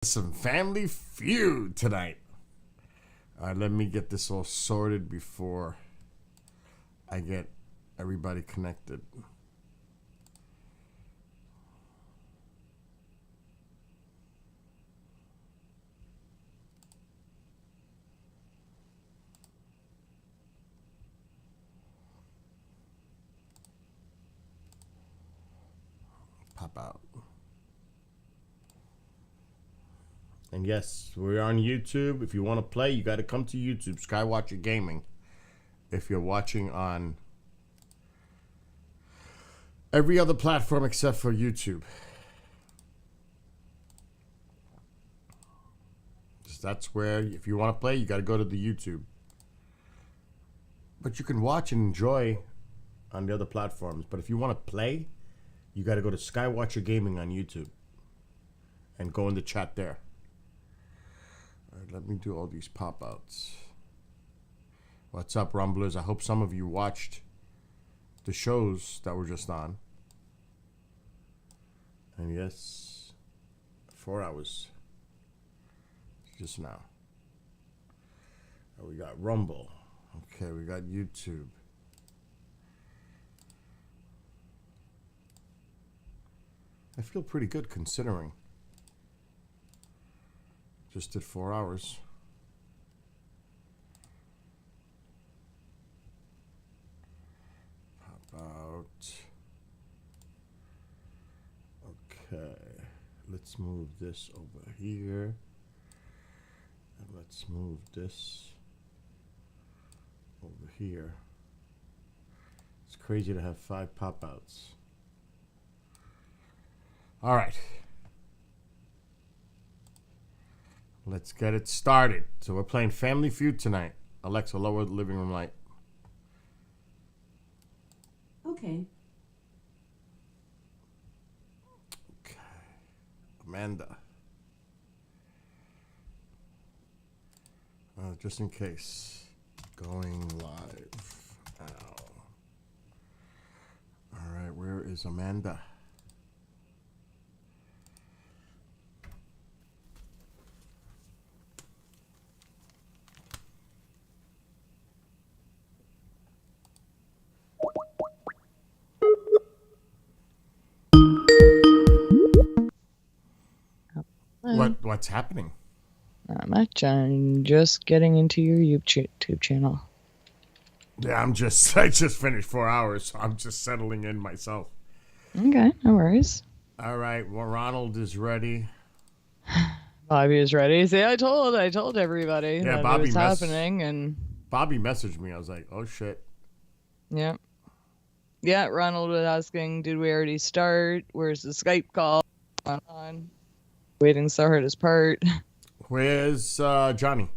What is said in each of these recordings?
Some Family Feud tonight. All right, let me get this all sorted before I get everybody connected. Pop out. And yes, we're on YouTube. If you want to play, you got to come to YouTube, Skywatcher Gaming. If you're watching on every other platform except for YouTube. That's where, if you want to play, you got to go to the YouTube. But you can watch and enjoy on the other platforms. But if you want to play, you got to go to Skywatcher Gaming on YouTube and go in the chat there. All right, let me do all these pop-outs. What's up, Rumblers? I hope some of you watched the shows that were just on. And yes, 4 hours just now. We got Rumble. Okay, we got YouTube. I feel pretty good considering. Just did 4 hours. Pop out. Okay. Let's move this over here. And let's move this over here. It's crazy to have 5 pop outs. All right. Let's get it started. So we're playing Family Feud tonight. Alexa, lower the living room light. Okay. Okay. Amanda. Just in case. Going live now. All right, where is Amanda? What's happening? Not much. I'm just getting into your YouTube channel. Yeah, I just finished 4 hours, so I'm just settling in myself. Okay, no worries. All right, well, Ronald is ready. Bobby is ready. See, I told everybody that Bobby it was happening, and Bobby messaged me. I was like, oh shit. Yeah, Ronald was asking, did we already start? Where's the Skype call? On. Waiting so hard his part. Where's Johnny?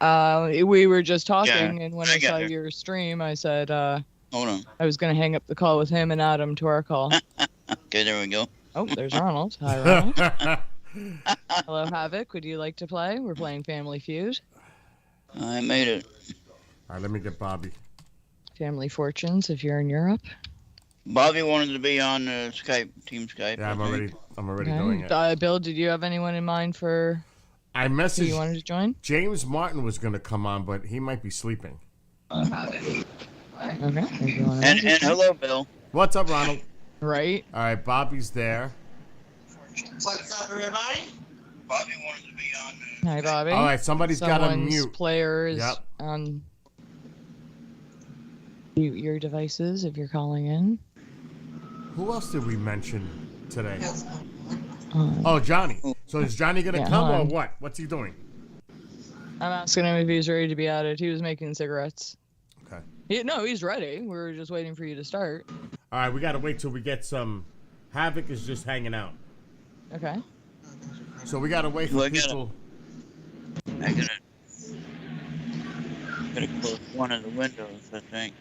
We were just talking, and when I saw your stream, I said, hold on. I was going to hang up the call with him and Adam to our call. Okay, there we go. Oh, there's Ronald. Hi, Ronald. Hello, Havoc. Would you like to play? We're playing Family Feud. I made it. All right, let me get Bobby. Family Fortunes, if you're in Europe. Bobby wanted to be on Skype, Team Skype. Yeah, I'm already doing it. Bill, did you have anyone in mind for I messaged who you wanted to join? James Martin was going to come on, but he might be sleeping. Okay. And hello, Bill. What's up, Ronald? Right. All right, Bobby's there. What's up, everybody? Bobby wanted to be on. Hi, Bobby. All right, somebody's got to mute. Player is on mute your devices if you're calling in. Who else did we mention today? Johnny. So is Johnny going to come or what? What's he doing? I'm asking him if he's ready to be added. He was making cigarettes. Okay. He's ready. We were just waiting for you to start. All right, we got to wait till we get some. Havoc is just hanging out. Okay. So we got to wait for people. I gotta close one of the windows, I think.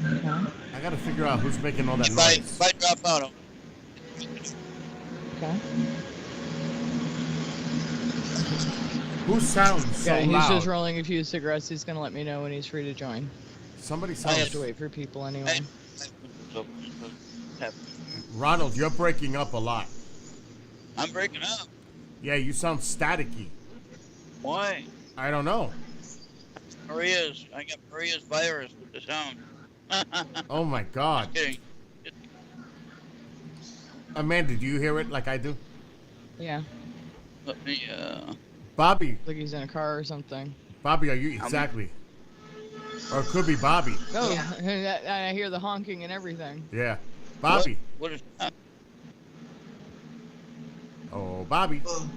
Okay. I got to figure out who's making all that noise. noise. If I drop out, Okay. Who sounds so he's loud? just rolling a few cigarettes. He's going to let me know when he's free to join. Somebody I sounds... have to wait for people anyway. Ronald, you're breaking up a lot. I'm breaking up. Yeah, you sound staticky. Why? I don't know. I got Maria's virus with the sound. Oh my God. Just kidding. Amanda, do you hear it like I do? Yeah. Let me, Bobby. Like he's in a car or something. Bobby, are you exactly? Or it could be Bobby. Oh, Yeah. and I hear the honking and everything. Yeah. Bobby. What is that? Oh, Bobby. Oh,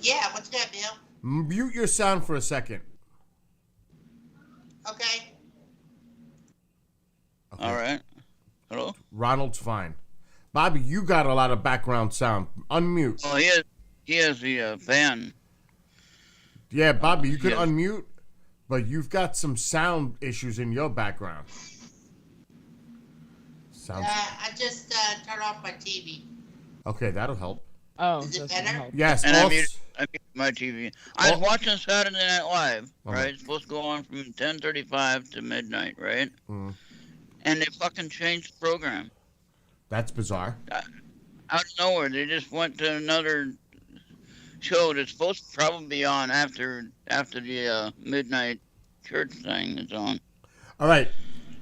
yeah, what's that, Bill? Mute your sound for a second. Okay. Okay. All right. Hello? Ronald's fine. Bobby, you got a lot of background sound. Unmute. Oh, he has the fan. Yeah, Bobby, you could yes. unmute, but you've got some sound issues in your background. Sounds I just turned off my TV. okay. That'll help. Oh, Is it that's gonna better? help. Yes. And I also- muted my TV. I was watching Saturday Night Live, Oh. right? It's supposed to go on from 10:35 to midnight, right? Mm. And they fucking changed the program. That's bizarre. Out of nowhere, they just went to another show that's supposed to probably be on after the midnight church thing is on. All right,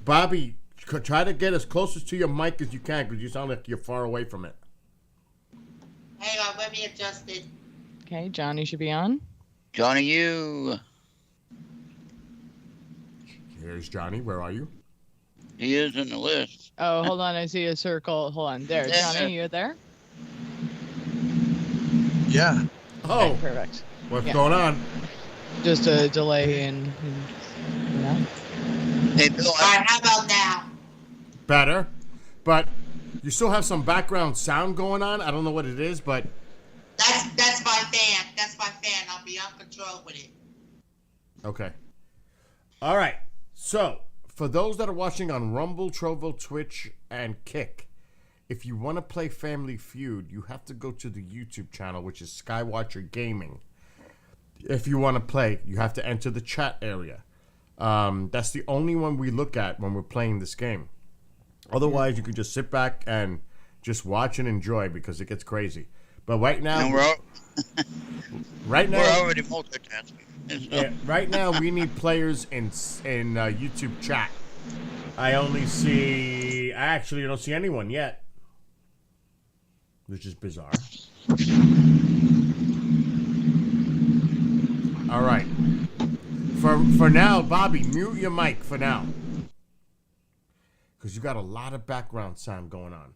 Bobby, try to get as closest to your mic as you can because you sound like you're far away from it. Hang on, let me adjust it. Okay, Johnny should be on. Johnny, you. Here's Johnny. Where are you? He is in the list. Oh, hold on. I see a circle. Hold on. There, Yeah. Johnny, you there? Yeah. Oh, Okay, perfect. what's Yeah. going on? Just a delay in you know. Hey, Bill, All right, how about now? Better, but you still have some background sound going on. I don't know what it is, but That's my fan. That's my fan. I'll be on control with it. okay. All right. So, for those that are watching on Rumble, Trovo, Twitch, and Kick, if you want to play Family Feud, you have to go to the YouTube channel, which is Skywatcher Gaming. If you want to play, you have to enter the chat area. That's the only one we look at when we're playing this game. Otherwise, you can just sit back and just watch and enjoy because it gets crazy. But right now, and right we're now, already multitasking. yeah, right now we need players in YouTube chat. I actually don't see anyone yet, which is bizarre. All right. For now, Bobby, mute your mic for now. Because you got a lot of background sound going on.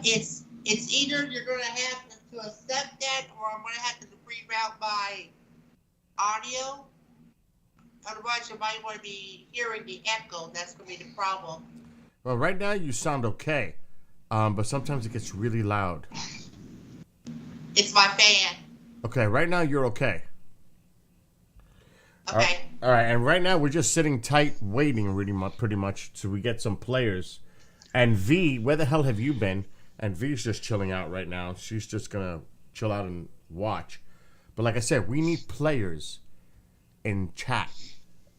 It's either you're gonna have to accept that, or I'm gonna have to reroute my audio. Otherwise, you might want to be hearing the echo. That's gonna be the problem. Well, right now you sound okay, but sometimes it gets really loud. It's my fan. Okay, right now you're okay. Okay. All right, and right now we're just sitting tight, waiting pretty much till we get some players. And V, where the hell have you been? And V's just chilling out right now. She's just gonna chill out and watch. But like I said, we need players in chat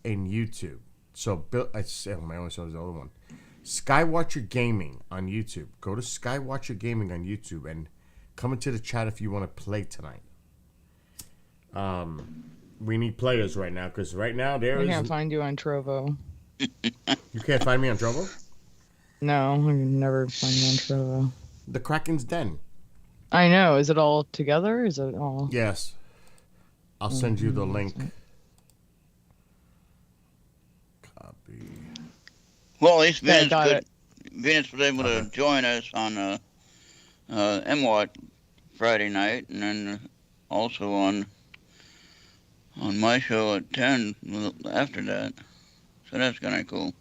in YouTube. So Bill, I always saw the other one. Skywatcher Gaming on YouTube. Go to Skywatcher Gaming on YouTube and come into the chat if you want to play tonight. We need players right now because right now there I is. can't find you on Trovo. You can't find me on Trovo? No, I can never find you on Trovo. The Kraken's Den. I know. Is it all together? Is it all? Yes. I'll send you the link. Copy. Well, at least Yeah, Venus, got it. Venus was able to join us on MWAT Friday night, and then also on my show at 10 after that. So that's kind of cool.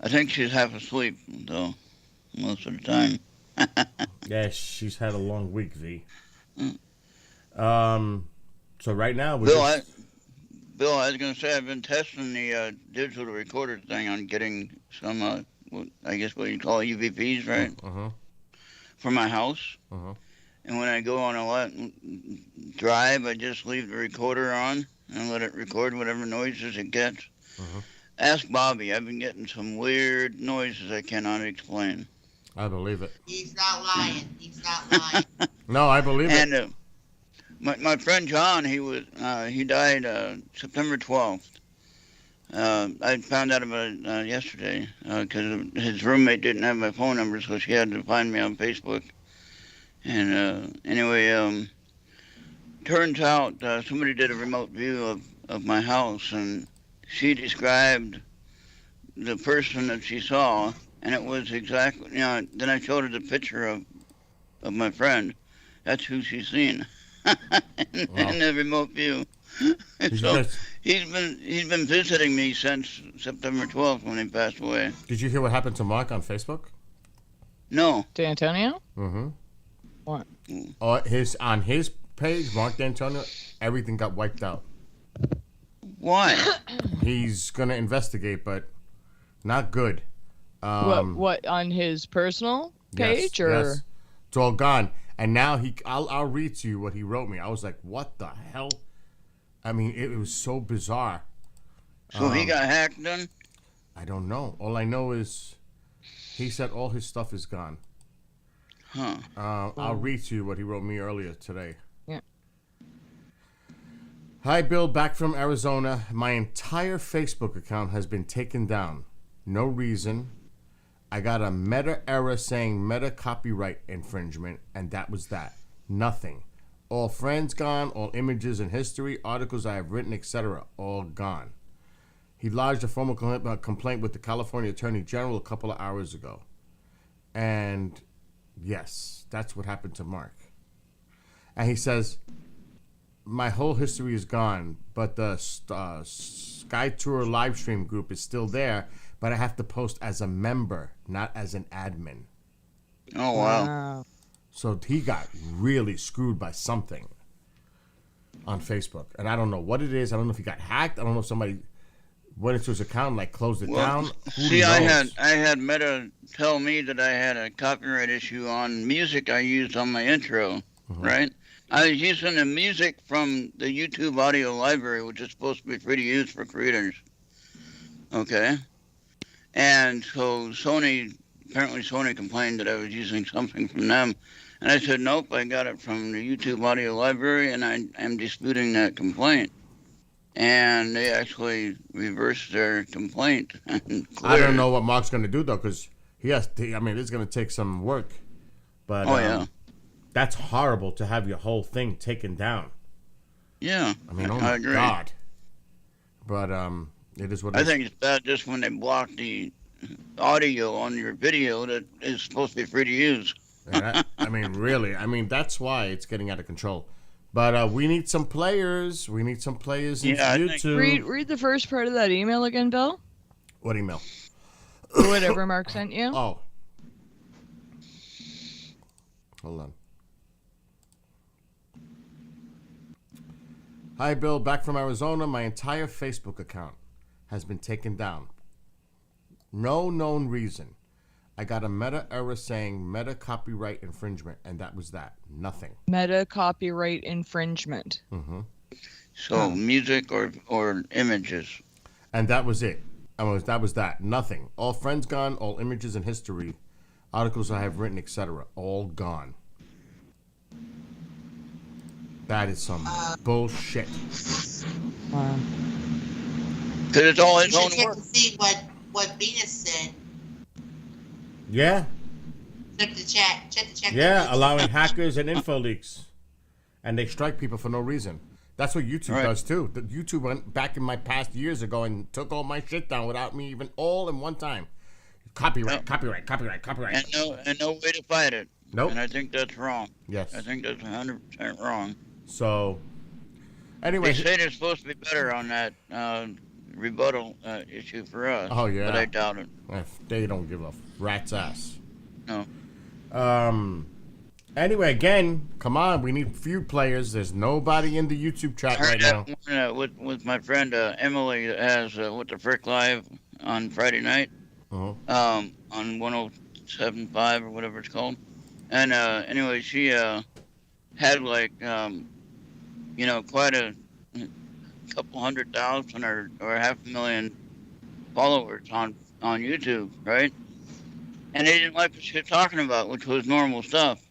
I think she's half asleep, though, most of the time. Yeah, she's had a long week, V. Mm. So right now we're Bill, just... I was going to say I've been testing the digital recorder thing on getting some, I guess what you call UVPs, right? Uh-huh. For my house. Uh-huh. And when I go on a drive, I just leave the recorder on and let it record whatever noises it gets. Uh-huh. Ask Bobby. I've been getting some weird noises I cannot explain. I believe it. He's not lying. He's not lying. No, I believe And it. my friend John, he died September 12th. I found out about it yesterday because his roommate didn't have my phone number, so she had to find me on Facebook. And anyway, turns out somebody did a remote view of my house, and she described the person that she saw, and it was exactly, then I showed her the picture of my friend. That's who she's seen in the remote view. So he's been visiting me since September 12th when he passed away. Did you hear what happened to Mark on Facebook? No. D'Antonio? Mm-hmm. What? On his page, Mark D'Antonio, everything got wiped out. Why? He's gonna investigate, but not good. What on his personal page or? Yes. It's all gone. And now I'll read to you what he wrote me. I was like, what the hell? I mean, it was so bizarre. So he got hacked then? I don't know. All I know is he said all his stuff is gone. Huh. I'll read to you what he wrote me earlier today. Yeah. Hi, Bill, back from Arizona. My entire Facebook account has been taken down. No reason. I got a meta error saying meta copyright infringement, and that was that. Nothing. All friends gone, all images and history, articles I have written, etc., all gone. He lodged a formal complaint with the California Attorney General a couple of hours ago. And yes, that's what happened to Mark. And he says, my whole history is gone, but the Sky Tour live stream group is still there, but I have to post as a member, not as an admin. Oh, wow. So he got really screwed by something on Facebook. And I don't know what it is. I don't know if he got hacked. I don't know if somebody went into his account and like closed it down. Who knows? I had Meta tell me that I had a copyright issue on music I used on my intro, right? I was using the music from the YouTube audio library, which is supposed to be free to use for creators. Okay? And so apparently Sony complained that I was using something from them. And I said, nope, I got it from the YouTube audio library, and I am disputing that complaint. And they actually reversed their complaint. And I don't know what Mark's going to do, though, because it's going to take some work. But yeah. That's horrible to have your whole thing taken down. Yeah, I mean, oh I my agree. God. But it is what it is. I think it's bad just when they block the audio on your video that is supposed to be free to use. I mean, really. I mean, that's why it's getting out of control. But we need some players. We need some players in YouTube. Read the first part of that email again, Bill. What email? Whatever Mark sent you. Oh. Hold on. Hi, Bill. Back from Arizona. My entire Facebook account has been taken down. No known reason. I got a meta error saying meta copyright infringement, and that was that. Nothing. Meta copyright infringement. Mm-hmm. So music or images. And that was it. That was that. Nothing. All friends gone, all images and history, articles I have written, etc., all gone. That is some bullshit. Wow. Because it's all its You own should check work. to see what Venus said. Yeah. Check the chat. Check the chat. Yeah, allowing hackers and info leaks. And they strike people for no reason. That's what YouTube does too. The YouTube went back in my past years ago and took all my shit down without me even all in one time. Copyright. And no way to fight it. Nope. And I think that's wrong. Yes. I think that's 100% wrong. So, anyway. They say they're supposed to be better on that rebuttal issue for us. Oh, yeah. But I doubt it. They don't give a rat's ass. No. Anyway, again, come on. We need Feud players. There's nobody in the YouTube chat right now. With my friend Emily that has What the Frick Live on Friday night. Uh-huh. On 107.5 or whatever it's called. And anyway, she had like quite a couple 100,000 or 500,000 followers on YouTube, right? and they didn't like what she was talking about, which was normal stuff.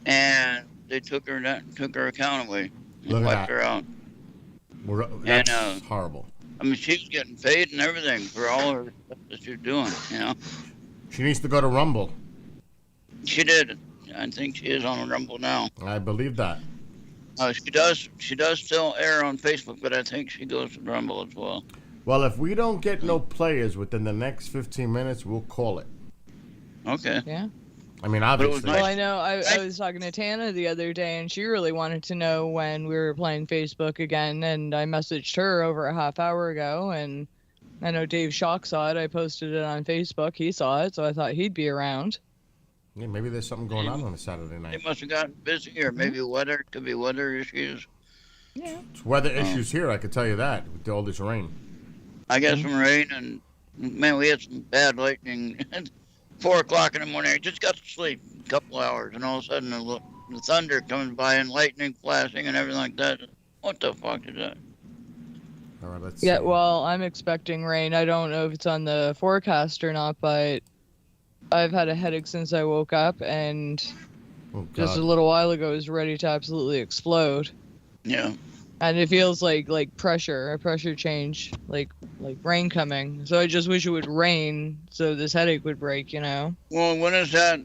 And they took her account away, and Look at wiped that. her out. That's And horrible. I mean, she was getting paid and everything for all her stuff that she was doing. You know, She needs to go to Rumble. she did. I think she is on Rumble now. I believe that. She does. She does still air on Facebook, but I think she goes to Rumble as well. Well, if we don't get no players within the next 15 minutes, we'll call it. Okay. Yeah. I mean, it was obviously. nice. Well, I know I was talking to Tana the other day, and she really wanted to know when we were playing Facebook again, and I messaged her over a half hour ago, and I know Dave Shock saw it. I posted it on Facebook. He saw it, so I thought he'd be around. Yeah, maybe there's something going on a Saturday They night. must have gotten busy, or maybe weather. Could be weather issues. Yeah. It's weather issues here, I can tell you that, with all this rain. I got some rain, and man, we had some bad lightning. 4 o'clock in the morning, I just got to sleep a couple hours, and all of a sudden the thunder coming by and lightning flashing and everything like that. What the fuck is that? All right, let's Yeah, see. well, I'm expecting rain. I don't know if it's on the forecast or not, but I've had a headache since I woke up, and Oh, just a God. little while ago it was ready to absolutely explode. Yeah. And it feels like a pressure change, like rain coming. So I just wish it would rain so this headache would break, you know? Well, when is that?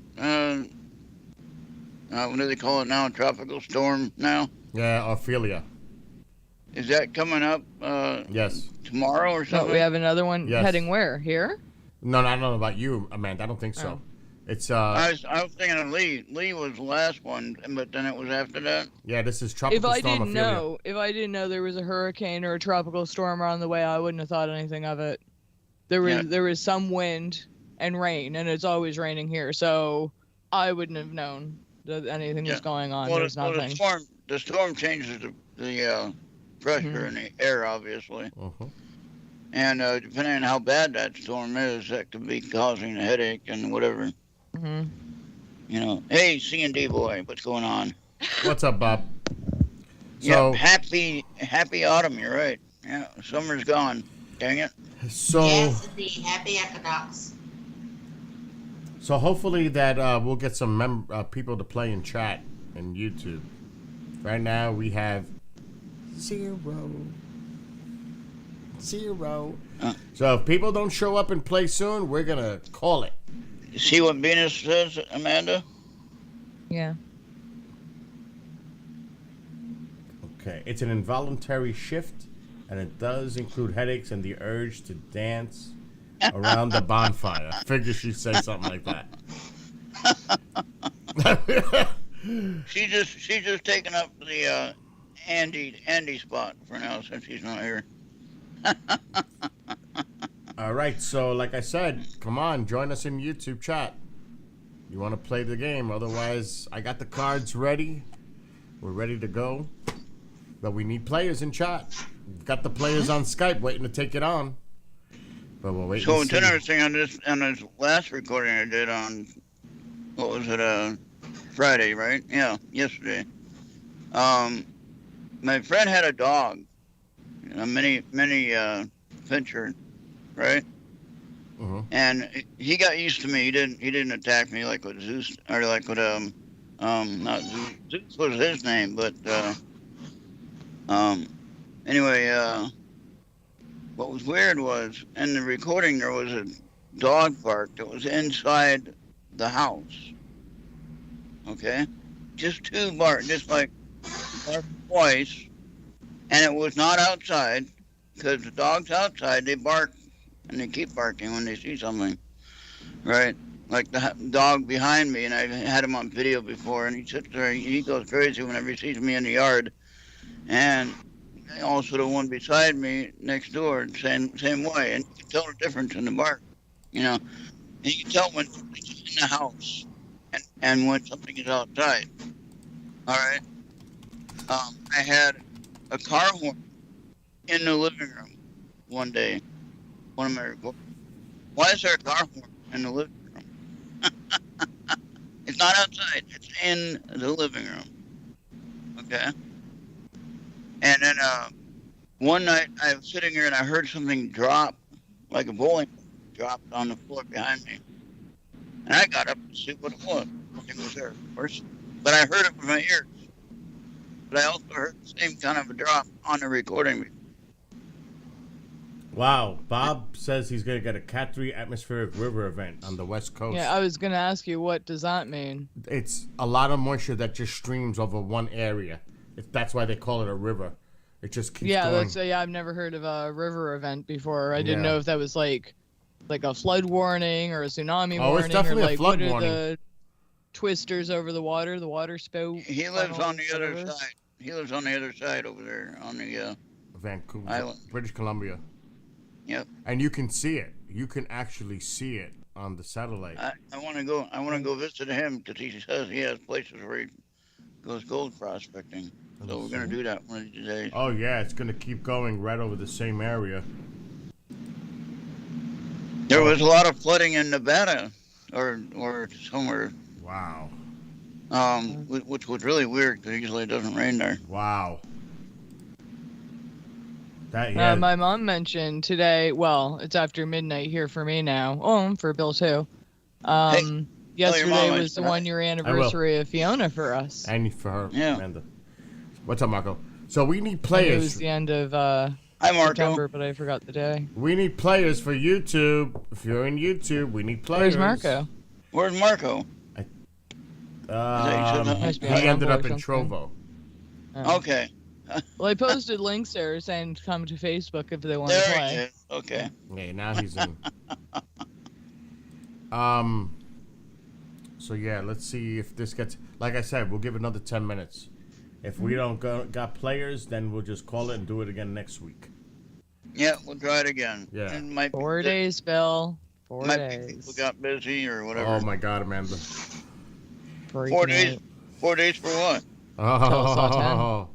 What do they call it now? Tropical storm now? Yeah, Ophelia. Is that coming up Yes. tomorrow or So something? we have another one Yes. heading where? Here? No, I don't know about you, Amanda. I don't think so. Oh. It's, I was thinking of Lee. Lee was the last one, but then it was after that. yeah, this is If Tropical I Storm didn't Ophelia. if I didn't know there was a hurricane or a tropical storm on the way, I wouldn't have thought anything of it. There was some wind and rain, and it's always raining here, so I wouldn't have known that anything was Yeah. going on. Well, There's nothing. the storm changes the pressure in the air, obviously. Uh-huh. And depending on how bad that storm is, that could be causing a headache and whatever. Hmm. You know, hey, C&D boy, what's going on? What's up, Bob? Yeah, So, happy autumn. You're right. Yeah, summer's gone. Dang it. so, Yes, indeed. Happy equinox. so hopefully that we'll get some people to play in chat and YouTube. Right now we have 0. So if people don't show up and play soon, we're gonna call it. You see what Venus says, Amanda? Yeah. Okay, it's an involuntary shift, and it does include headaches and the urge to dance around the bonfire. Figure she'd say something like that. She's just taking up the Andy spot for now since he's not here. All right, so like I said, come on, join us in YouTube chat. You want to play the game? Otherwise, I got the cards ready. We're ready to go, but we need players in chat. We've got the players on Skype waiting to take it on, but we'll wait. So and it's see. interesting on this last recording I did on what was it Friday, right? Yeah, yesterday. My friend had a dog, a mini pincher, right? Mhm. And he got used to me. He didn't attack me like with Zeus or like with not Zeus. Zeus was his name, but anyway, what was weird was in the recording there was a dog bark that was inside the house. Okay, just two barks, just like barked twice, and it was not outside because the dogs outside they bark and they keep barking when they see something, right? Like the dog behind me, and I had him on video before, and he sits there, he goes crazy whenever he sees me in the yard, and also the one beside me next door, same way, and you can tell the difference in the bark, you know. And you can tell when something's in the house and when something is outside. All right. I had a car horn in the living room one day. One of my reports. Why is there a car horn in the living room? It's not outside. It's in the living room. Okay. And then one night I was sitting here and I heard something drop, like a bowling ball dropped on the floor behind me. And I got up to see what it was when it was there, of course. But I heard it with my ears. But I also heard the same kind of a drop on the recording. Wow. Bob says he's going to get a Cat 3 atmospheric river event on the West Coast. Yeah, I was gonna ask you, what does that mean? It's a lot of moisture that just streams over one area. That's why they call it a river. It just keeps going. Yeah, I've never heard of a river event before. I didn't Yeah. know if that was like a flood warning or a tsunami Oh, warning. it's definitely or a like flood what warning. are the twisters over the water spout? He lives on the other whatever. side. He lives on the other side over there on the Vancouver, Island. British Columbia. Yep. And you can see it. You can actually see it on the satellite. I want to go. I want to go visit him because he says he has places where he goes gold prospecting. So we're gonna do that one of these days. Oh yeah, it's gonna keep going right over the same area. There was a lot of flooding in Nevada, or somewhere, Wow. which was really weird because usually it doesn't rain there. Wow. That My mom mentioned today. Well, it's after midnight here for me now. Oh, for Bill too. Yesterday mom was the I- 1 year anniversary of Fiona for us. and for her, Yeah. Amanda. What's up, Marco? So we need And it players. was the end of Hi, Marco. September, but I forgot the day. We need players for YouTube. If you're in YouTube, we need players. Where's Marco? Where's Marco? Must be He on ended Rumble up or in something. Trovo. Oh. Okay. Well, I posted links there saying come to Facebook if they want to There play. he is. Okay. Yeah, now he's in. So yeah, let's see if this gets. Like I said, we'll give it another 10 minutes. If we don't got players, then we'll just call it and do it again next week. Yeah, we'll try it again. Yeah. It might be 4 that- days, Bill. 4 might be days. people got busy or whatever. Oh my God, Amanda. 4 days. 4 days for what? Oh,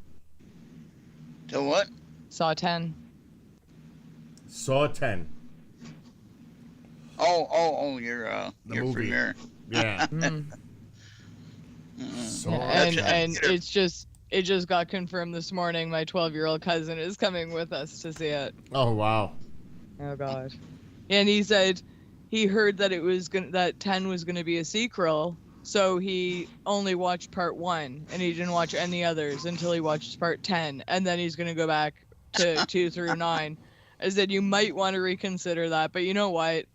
Till what? Saw 10. Saw 10. Oh, your The your movie. premiere. Yeah. Mm. Saw Yeah, 10. and it just got confirmed this morning. My 12-year-old cousin is coming with us to see it. Oh wow. Oh God. And he said he heard that that 10 was gonna be a sequel, so he only watched part 1 and he didn't watch any others until he watched part 10, and then he's gonna go back to 2 through 9. I said you might want to reconsider that, but you know what?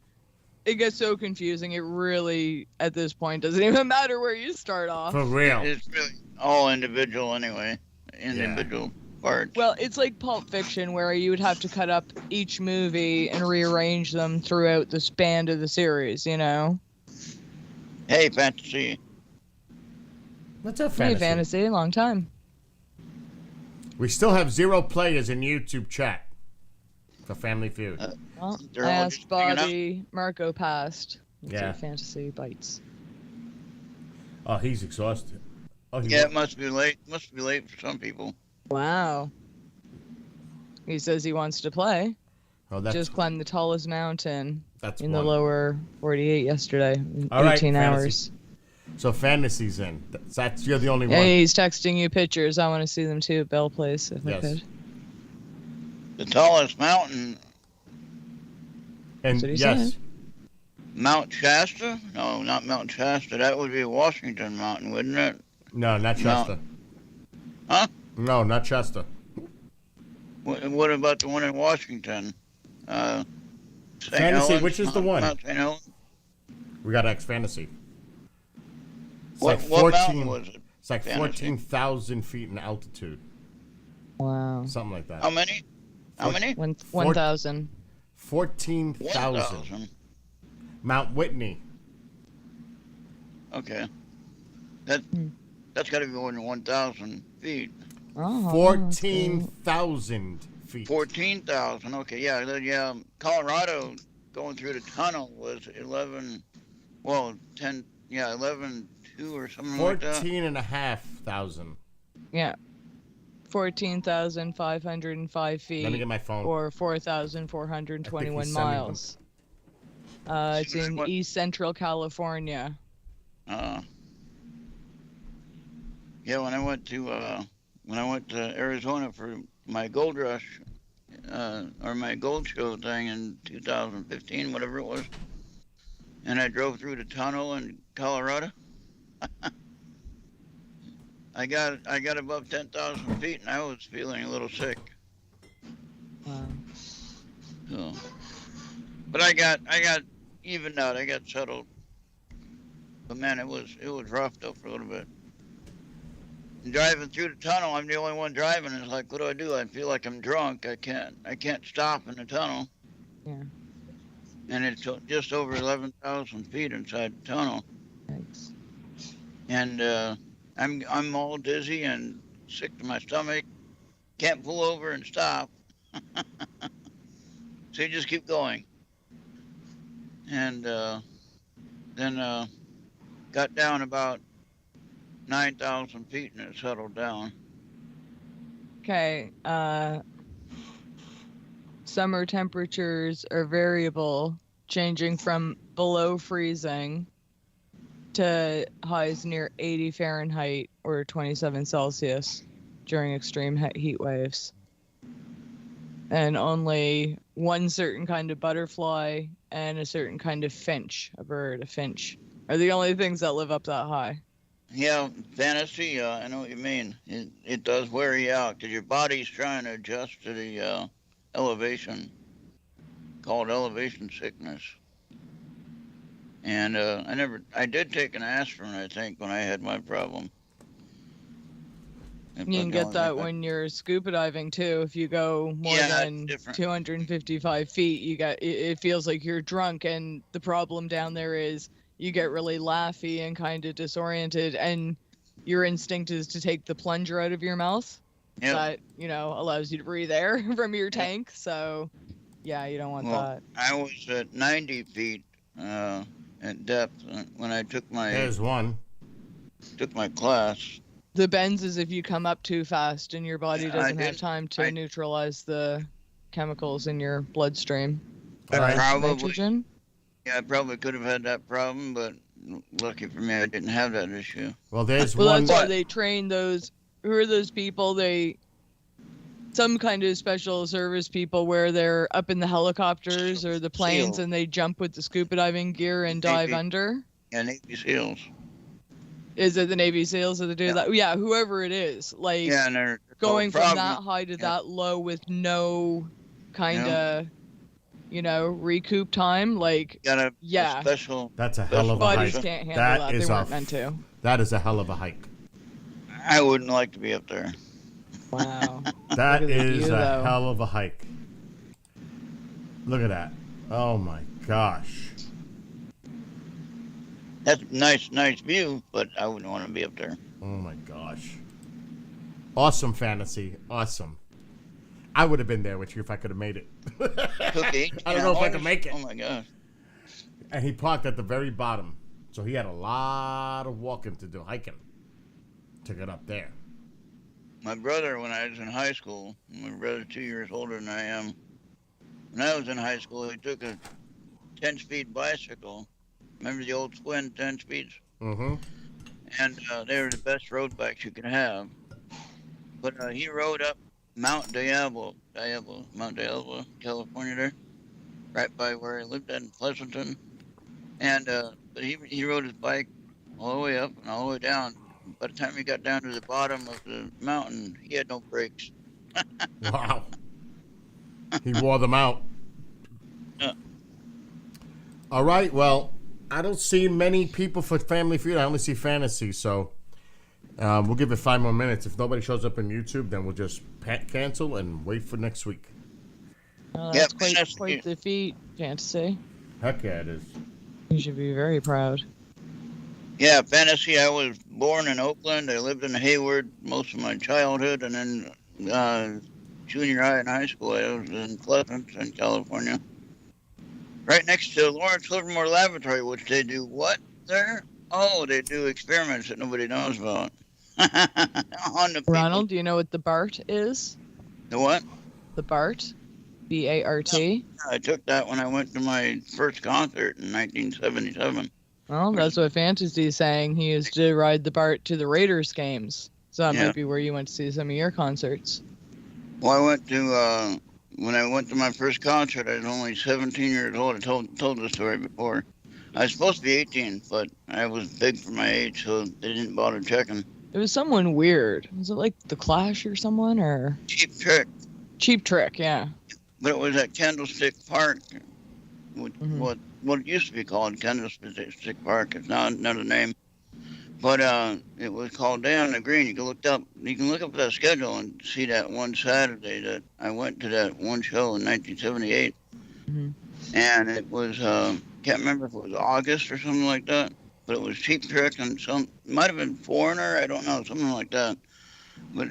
It gets so confusing. It really, at this point, doesn't even matter where you start off. For real. It's really all individual anyway. Individual parts. Well, it's like Pulp Fiction, where you would have to cut up each movie and rearrange them throughout the span of the series, you know? Hey, fantasy. What's up, Hey, fantasy? fantasy, long time. We still have 0 players in YouTube chat for Family Feud. Well, They're I all asked just hanging out. Bobby, Marco passed. Let's Yeah. see, fantasy bites. Oh, he's exhausted. Oh, he Yeah, it must be late. Must be late for some people. Wow. He says he wants to play. Oh, that's Just climbed the tallest mountain that's in the one. lower 48 yesterday. In All right, 18 fantasy. hours. So fantasy's in. That's you're the only Yeah, one. he's texting you pictures. I want to see them too at Bell Place if I Yes. could. The tallest mountain, And That's what he yes, said. Mount Shasta? No, not Mount Shasta. That would be Washington Mountain, wouldn't it? no, not Chester. Huh? No, not Chester. What about the one in Washington? St. Fantasy, Helens? which is the one? Mount St. Helens? We got X Fantasy. It's What, like what 14. mountain was it? It's like Fantasy? 14,000 feet in altitude, Wow. something like that. How many? How many? 1,000. 14,000. 1,000. Mount Whitney. Okay. That's got to be more than 1,000 feet. Oh, 14,000 feet. 14,000. Okay, yeah. Colorado going through the tunnel was 11. Well, 10. Yeah, 11.2 or something like that. 14,500. Yeah. 14,505 feet. Let me get my phone. Or 4,421 sending them. miles. It's in What- East Central California. Yeah, when I went to Arizona for my gold rush, or my gold show thing in 2015, whatever it was, and I drove through the tunnel in Colorado. I got above 10,000 feet, and I was feeling a little sick. Wow. So, but I got evened out. I got settled. But man, it was rough though for a little bit. And driving through the tunnel, I'm the only one driving. It's like, what do? I feel like I'm drunk. I can't stop in the tunnel. Yeah. And it's just over 11,000 feet inside the tunnel. Thanks. And I'm all dizzy and sick to my stomach. Can't pull over and stop. So you just keep going. And then got down about 9,000 feet and it settled down. Okay. Summer temperatures are variable, changing from below freezing to highs near 80 Fahrenheit or 27 Celsius during extreme heat waves. And only one certain kind of butterfly and a certain kind of finch, a finch, are the only things that live up that high. Yeah, fantasy, I know what you mean. It does wear you out because your body's trying to adjust to the elevation, called elevation sickness. And I did take an aspirin, I think, when I had my problem. You can get that when you're scuba diving too. If you go more than 255 feet, it feels like you're drunk, and the problem down there is you get really laughy and kind of disoriented, and your instinct is to take the plunger out of your mouth. That allows you to breathe air from your tank. So yeah, you don't want that. I was at 90 feet at depth when I took my class. The bends is if you come up too fast and your body doesn't have time to neutralize the chemicals in your bloodstream. Nitrogen. Yeah, I probably could have had that problem, but lucky for me, I didn't have that issue. Well, there's one. That's why they train those. Who are those people? Some kind of special service people where they're up in the helicopters or the planes and they jump with the scuba diving gear and dive under. Yeah, Navy SEALs. Is it the Navy SEALs that do that? Yeah, whoever it is. And they're going from that high to that low with no kind of, recoup time. Special. That's a hell of a hike. Bodies can't handle that. They weren't meant to. That is a hell of a hike. I wouldn't like to be up there. Wow. That is a hell of a hike. Look at that. Oh my gosh. That's a nice view, but I wouldn't want to be up there. Oh my gosh. Awesome fantasy. Awesome. I would have been there with you if I could have made it. Okay. I don't know if I could make it. Oh my gosh. And he parked at the very bottom. So he had a lot of walking to do, hiking, to get up there. My brother, when I was in high school, my brother's 2 years older than I am. When I was in high school, he took a 10-speed bicycle. Remember the old Twin 10 speeds? Mm-hmm. And they were the best road bikes you could have. But he rode up Mount Diablo, California there, right by where he lived in Pleasanton. And but he rode his bike all the way up and all the way down. By the time he got down to the bottom of the mountain, he had no brakes. Wow. He wore them out. Yeah. All right, well, I don't see many people for Family Feud. I only see fantasy, so we'll give it 5 more minutes. If nobody shows up on YouTube, then we'll just cancel and wait for next week. That's quite the feat, fantasy. Heck yeah, it is. You should be very proud. Yeah, fantasy. I was born in Oakland. I lived in Hayward most of my childhood, and then junior high and high school, I was in Pleasanton, California. Right next to Lawrence Livermore Laboratory, which they do what there? Oh, they do experiments that nobody knows about. On the Ronald, do you know what the BART is? The what? The BART. B-A-R-T. I took that when I went to my first concert in 1977. Well, that's what Fantasy's saying. He used to ride the BART to the Raiders games. So that might be where you went to see some of your concerts. Well, I went to... when I went to my first concert, I was only 17 years old. I told the story before. I was supposed to be 18, but I was big for my age, so they didn't bother checking. It was someone weird. Was it like The Clash or someone, or Cheap Trick. Cheap Trick? Yeah. But it was at Candlestick Park, Mhm. what it used to be called Candlestick Park. It's now another name. But it was called Day on the Green. You can look up that schedule and see that one Saturday that I went to that one show in 1978, Mhm. and it was can't remember if it was August or something like that. But it was Cheap Trick and might have been Foreigner. I don't know, something like that. But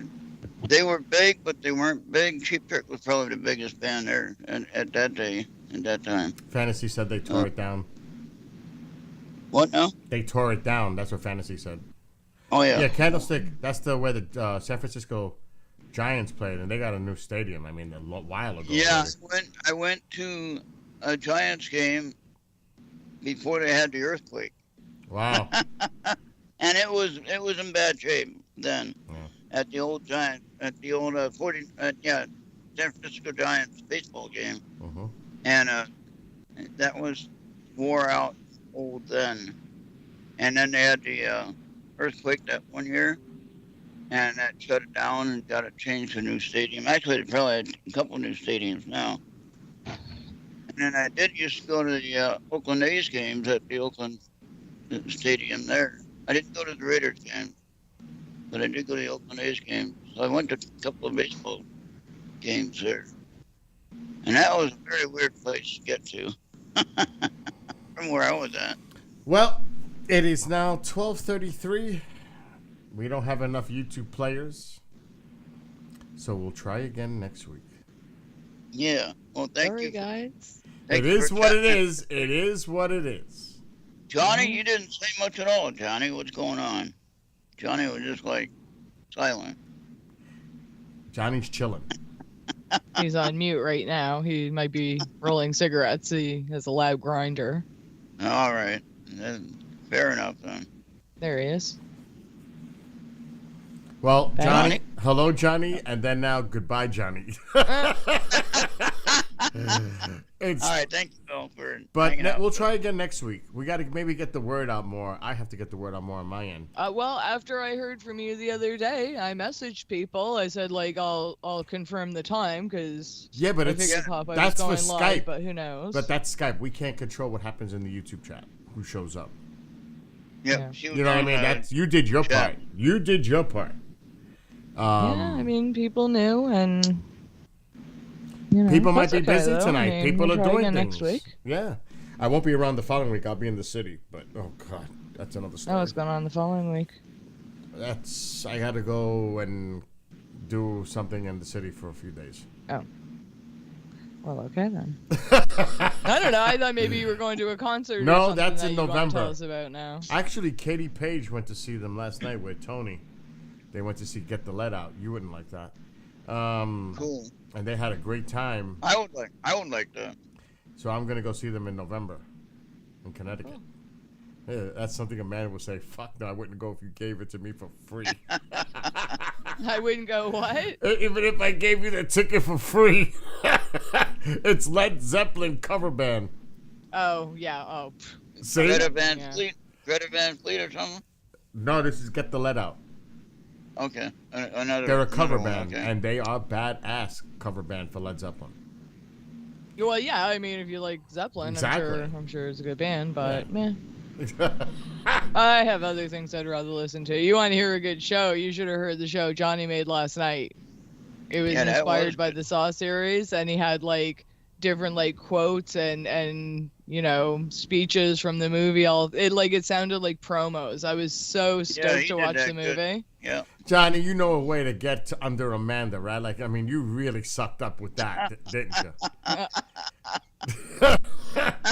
they were big, but they weren't big. Cheap Trick was probably the biggest band there at that day and that time. Fantasy said they tore it down. What now? They tore it down. That's what Fantasy said. Oh yeah. Yeah, Candlestick. That's where the San Francisco Giants played, and they got a new stadium. I mean, a while ago. Yeah, already. I went to a Giants game before they had the earthquake, Wow. and it was in bad shape then. Yeah. At the old San Francisco Giants baseball game, Mhm. and that was wore out old then. And then they had the earthquake that one year, and that shut it down and got it changed to a new stadium. Actually, they probably had a couple new stadiums now. And then I did used to go to the Oakland A's games at the Oakland Stadium there. I didn't go to the Raiders games, but I did go to the Oakland A's games. So I went to a couple of baseball games there. And that was a very weird place to get to from where I was at. Well, it is now 12:33. We don't have enough YouTube players, so we'll try again next week. Yeah. Well, thank Sorry, you. guys. Thank It you is for what it chatting. is. It is what it is. Johnny, you didn't say much at all, Johnny. What's going on? Johnny was just like silent. Johnny's chilling. He's on mute right now. He might be rolling cigarettes. He has a loud grinder. All right. Fair enough then. There he is. Well, Johnny, Johnny? hello, Johnny, and then now goodbye, Johnny. It's, All right. Thank you, Bill, for but hanging out. we'll try again next week. We got to maybe get the word out more. I have to get the word out more on my end. Well, after I heard from you the other day, I messaged people. I said, like, I'll confirm the time because Yeah, but I it's figured Popeye that's for was going live, Skype. but who knows? But that's Skype. We can't control what happens in the YouTube chat. Who shows up? Yep. Yeah. She was You know what I on, mean? That's you did your chat. part. You did your part. yeah, I mean, people knew, and you know, People might that's be okay, busy though. tonight. I mean, People we'll are try doing again things. next week. Yeah, I won't be around the following week. I'll be in the city. But oh god, that's another Oh, story. what's going on the following week? That's I got to go and do something in the city for a few days. Oh. Well, okay then. I don't know. I thought maybe you were going to a concert. No, or something that's that in you want to November. Tell us about now. Actually, Katie Page went to see them last night with Tony. They went to see Get the Lead Out. You wouldn't like that. Cool. And they had a great time. I would like that. So I'm gonna go see them in November in Connecticut. Yeah, that's something a man would say. Fuck no, I wouldn't go if you gave it to me for free. I wouldn't go, what? Even if I gave you the ticket for free. It's Led Zeppelin cover band. Oh, yeah. Oh. Pff. See? Greta Van Yeah. Fleet. Greta Van Fleet or something. No, this is Get the Lead Out. Okay. Another. They're a cover another one, band, okay. and they are badass cover band for Led Zeppelin. Well, yeah. I mean, if you like Zeppelin, Exactly. I'm sure it's a good band, but meh. I have other things I'd rather listen to. You want to hear a good show? You should have heard the show Johnny made last night. It was Yeah, that inspired was by good. the Saw series, and he had like different like quotes and you know speeches from the movie. It sounded like promos. I was so stoked he to did watch that the good. movie. Yeah. Johnny, you know a way to get under Amanda, right? Like, I mean, you really sucked up with that, didn't you?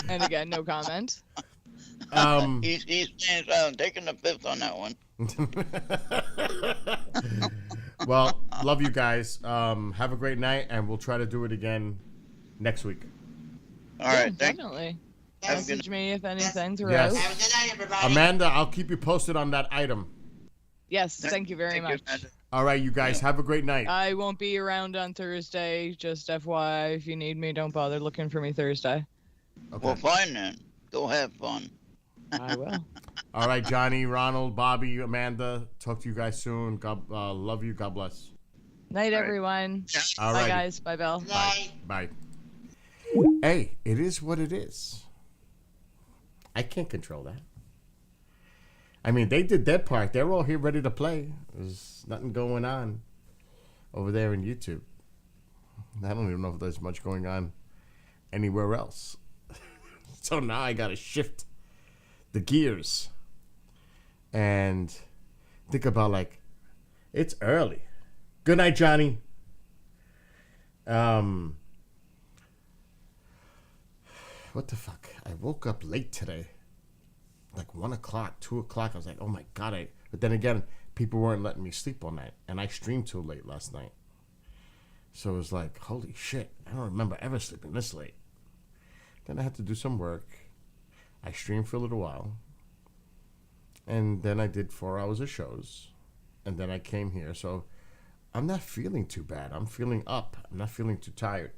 And again, no comment. He's staying silent, taking the fifth on that one. Well, love you guys. Have a great night, and we'll try to do it again next week. All right. Yeah, Thank definitely. Have a good Message me if anything throughout. Yes. Have a good night, everybody. Amanda, I'll keep you posted on that item. Yes, thank you very much. All right, you guys, have a great night. I won't be around on Thursday. Just FYI, if you need me, don't bother looking for me Thursday. Okay. Well, fine then. Go have fun. I will. All right, Johnny, Ronald, Bobby, Amanda. Talk to you guys soon. God, love you. God bless. Night, All right. everyone. All Bye, righty. guys. Bye, Bill. Good Bye. night. Bye. Hey, it is what it is. I can't control that. I mean, they did their part. They're all here ready to play. There's nothing going on over there in YouTube. I don't even know if there's much going on anywhere else. So now I got to shift the gears and think about, like, it's early. Good night, Johnny. What the fuck? I woke up late today. Like 1 o'clock, 2 o'clock. I was like, oh my God. But then again, people weren't letting me sleep all night. And I streamed too late last night. So it was like, holy shit. I don't remember ever sleeping this late. Then I had to do some work. I streamed for a little while. And then I did 4 hours of shows. And then I came here. So I'm not feeling too bad. I'm feeling up. I'm not feeling too tired.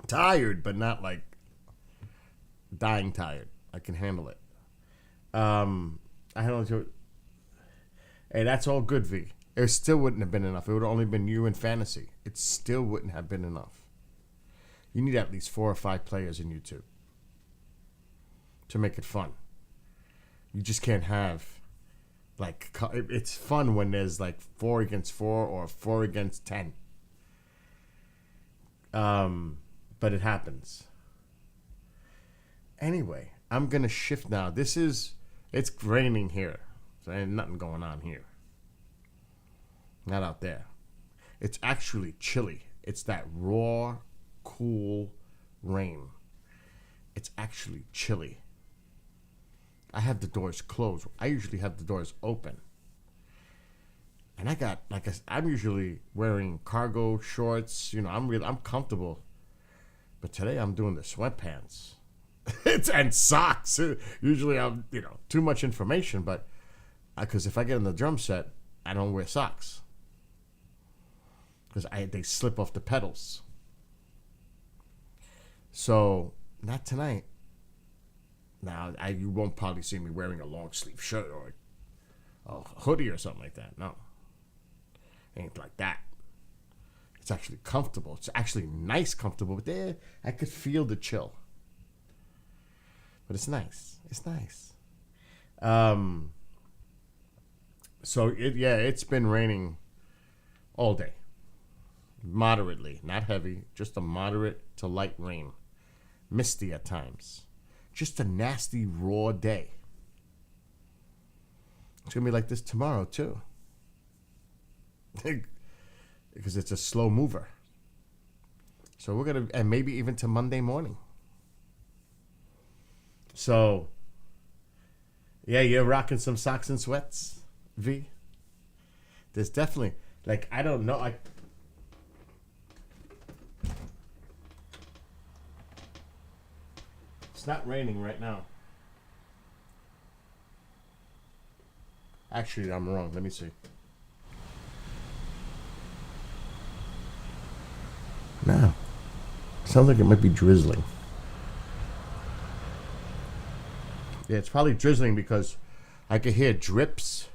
Tired, but not like dying tired. I can handle it. I don't know. Hey, that's all good, V. It still wouldn't have been enough. It would have only been you and fantasy. It still wouldn't have been enough. You need at least 4 or 5 players in YouTube to make it fun. You just can't have, like, it's fun when there's like 4 against 4 or 4 against 10. But it happens. Anyway, I'm gonna shift now. It's raining here. So ain't nothing going on here. Not out there. It's actually chilly. It's that raw, cool rain. It's actually chilly. I have the doors closed. I usually have the doors open. And I got, like, I'm usually wearing cargo shorts. You know, I'm comfortable. But today I'm doing the sweatpants. And socks. Usually I'm, too much information, but because if I get in the drum set, I don't wear socks. Because they slip off the pedals. So, not tonight. Now, you won't probably see me wearing a long sleeve shirt or a hoodie or something like that. No. Ain't like that. It's actually comfortable. It's actually nice comfortable. But there, I could feel the chill. But it's nice. It's nice. So, it's been raining all day. Moderately. Not heavy. Just a moderate to light rain. Misty at times. Just a nasty, raw day. It's going to be like this tomorrow, too. Because it's a slow mover. So we're going to, and maybe even to Monday morning. So, yeah, you're rocking some socks and sweats, V. There's definitely, like, I don't know. It's not raining right now. Actually, I'm wrong. Let me see. No. Sounds like it might be drizzling. Yeah, it's probably drizzling because I could hear drips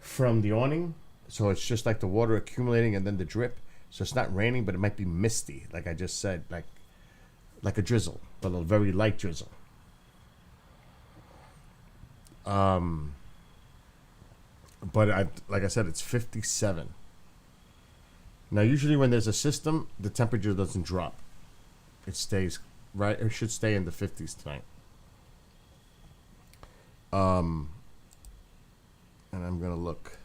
from the awning. So it's just like the water accumulating and then the drip. So it's not raining, but it might be misty, like I just said, like a drizzle, but a very light drizzle. But like I said, it's 57. Now, usually when there's a system, the temperature doesn't drop. It stays right. It should stay in the 50s tonight. And I'm gonna look.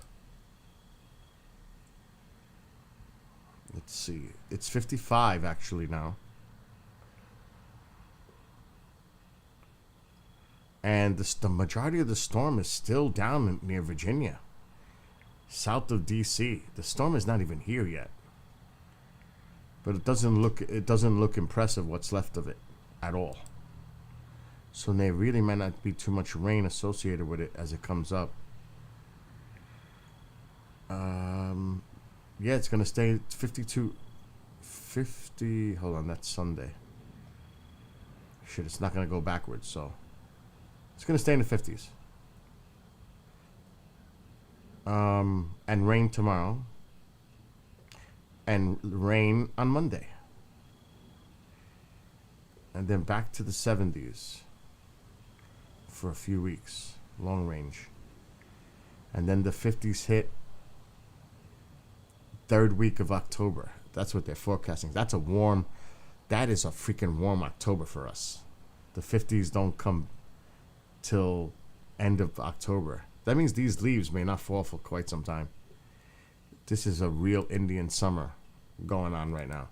Let's see. It's 55 actually now. And the majority of the storm is still down near Virginia, south of D.C. The storm is not even here yet. But it doesn't look impressive what's left of it at all. So there really might not be too much rain associated with it as it comes up. Yeah, it's gonna stay 50. Hold on, that's Sunday. Shit, it's not gonna go backwards. So It's going to stay in the 50s. And rain tomorrow. And rain on Monday. And then back to the 70s for a few weeks. Long range. And then the 50s hit third week of October. That's what they're forecasting. That is a freaking warm October for us. The 50s don't come till end of October. That means these leaves may not fall for quite some time. This is a real Indian summer going on right now.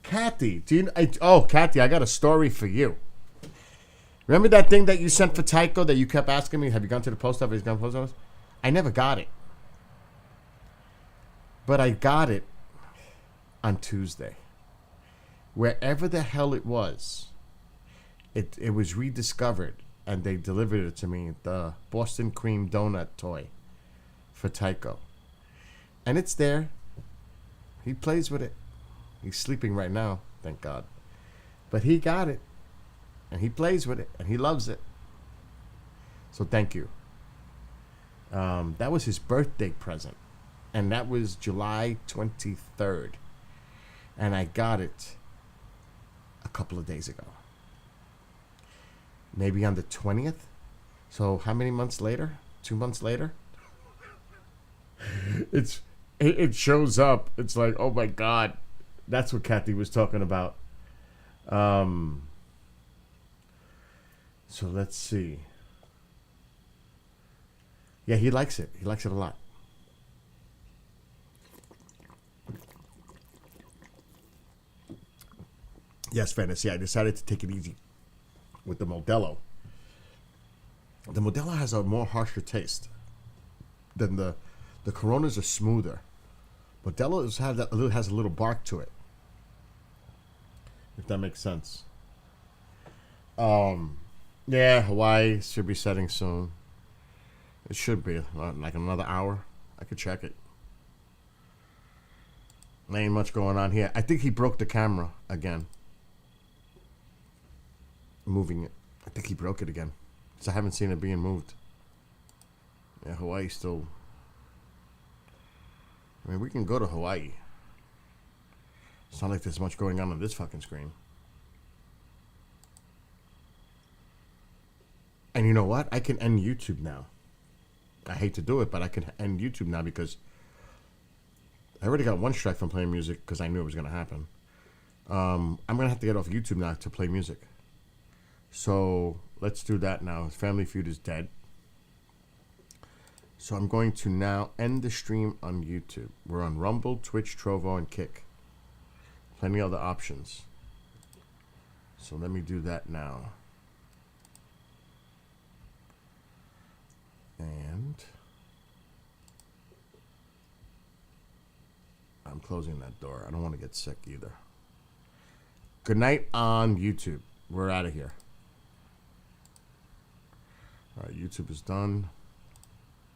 Kathy, Kathy, I got a story for you. Remember that thing that you sent for Tycho that you kept asking me? Have you gone to the post office? I never got it. But I got it on Tuesday. Wherever the hell it was, it was rediscovered, and they delivered it to me, the Boston cream donut toy for Tycho. And it's there. He plays with it. He's sleeping right now, thank God. But he got it, and he plays with it, and he loves it. So thank you. That was his birthday present. And that was July 23rd. And I got it a couple of days ago. Maybe on the 20th. So how many months later? 2 months later? It shows up. It's like, oh my God. That's what Kathy was talking about. So let's see. Yeah, he likes it. He likes it a lot. Yes, Fantasy. I decided to take it easy with the Modelo. The Modelo has a more harsher taste than the Coronas are smoother. Modelo has a little bark to it, if that makes sense. Yeah, Hawaii should be setting soon. It should be like another hour. I could check it. There ain't much going on here. I think he broke the camera again. Moving it. I think he broke it again. Because I haven't seen it being moved. Yeah, Hawaii still... I mean, we can go to Hawaii. It's not like there's much going on this fucking screen. And you know what? I can end YouTube now. I hate to do it, but I can end YouTube now because I already got one strike from playing music because I knew it was going to happen. I'm going to have to get off YouTube now to play music. So let's do that now. Family Feud is dead. So I'm going to now end the stream on YouTube. We're on Rumble, Twitch, Trovo, and Kick. Plenty other options. So let me do that now. And I'm closing that door. I don't want to get sick either. Good night on YouTube. We're out of here. All right, YouTube is done.